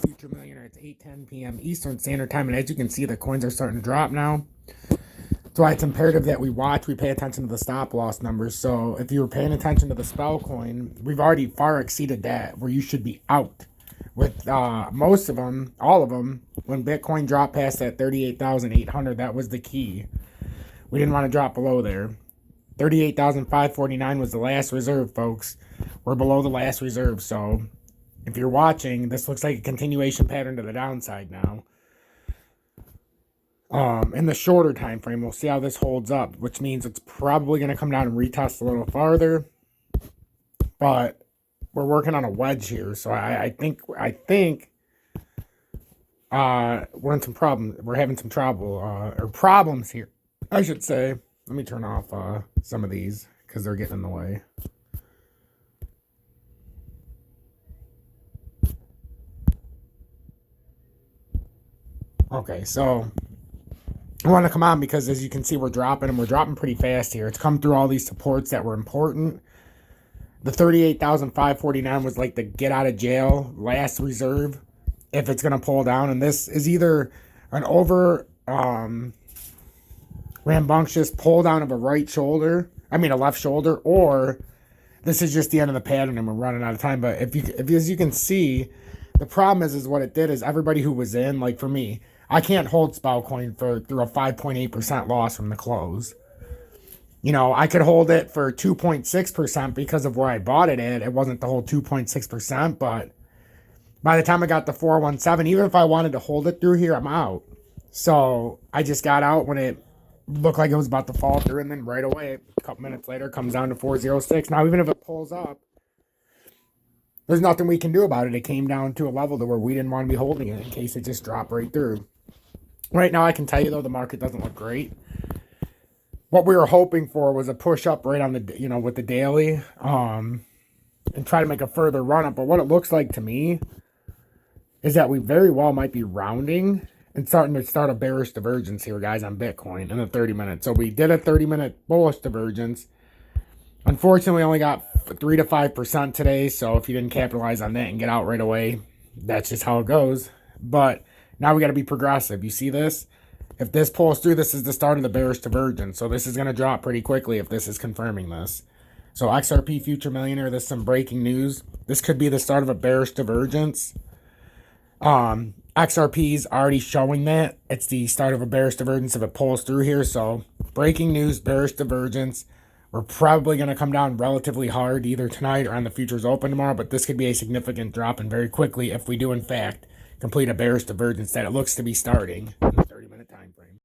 Future Millionaire. It's 8:10 p.m. Eastern Standard Time, and as you can see, the coins are starting to drop now. That's why it's imperative that we pay attention to the stop loss numbers. So if you were paying attention to the spell coin, we've already far exceeded that, where you should be out. With most of them, all of them, when Bitcoin dropped past that 38,800, that was the key. We didn't want to drop below there. 38,549 was the last reserve, folks. We're below the last reserve, so if you're watching, this looks like a continuation pattern to the downside now. In the shorter time frame, we'll see how this holds up, which means it's probably going to come down and retest a little farther. But we're working on a wedge here, so I think we're in some problems. We're having some trouble or problems here, I should say. Let me turn off some of these because they're getting in the way. Okay, so I want to come on because as you can see, we're dropping, and we're dropping pretty fast here. It's come through all these supports that were important. The 38,549 was like the get out of jail last reserve if it's going to pull down. And this is either an over rambunctious pull down of a left shoulder, or this is just the end of the pattern and we're running out of time. But if as you can see, the problem is what it did is everybody who was in, like for me, I can't hold Spellcoin through a 5.8% loss from the close. You know, I could hold it for 2.6% because of where I bought it at. It wasn't the whole 2.6%, but by the time I got the 417, even if I wanted to hold it through here, I'm out. So I just got out when it looked like it was about to fall through, and then right away, a couple minutes later, it comes down to 406. Now, even if it pulls up, there's nothing we can do about it. It came down to a level to where we didn't want to be holding it in case it just dropped right through. Right now, I can tell you, though, the market doesn't look great. What we were hoping for was a push up right on the, with the daily, and try to make a further run up. But what it looks like to me is that we very well might be rounding and starting to start a bearish divergence here, guys, on Bitcoin in the 30 minutes. So we did a 30-minute bullish divergence. Unfortunately, we only got 3 to 5% today. So if you didn't capitalize on that and get out right away, that's just how it goes. But now we got to be progressive. You see this? If this pulls through, this is the start of the bearish divergence. So this is going to drop pretty quickly if this is confirming this. So XRP Future Millionaire, this is some breaking news. This could be the start of a bearish divergence. XRP is already showing that. It's the start of a bearish divergence if it pulls through here. So breaking news, bearish divergence. We're probably going to come down relatively hard either tonight or on the futures open tomorrow. But this could be a significant drop and very quickly if we do, in fact, complete a bearish divergence that it looks to be starting.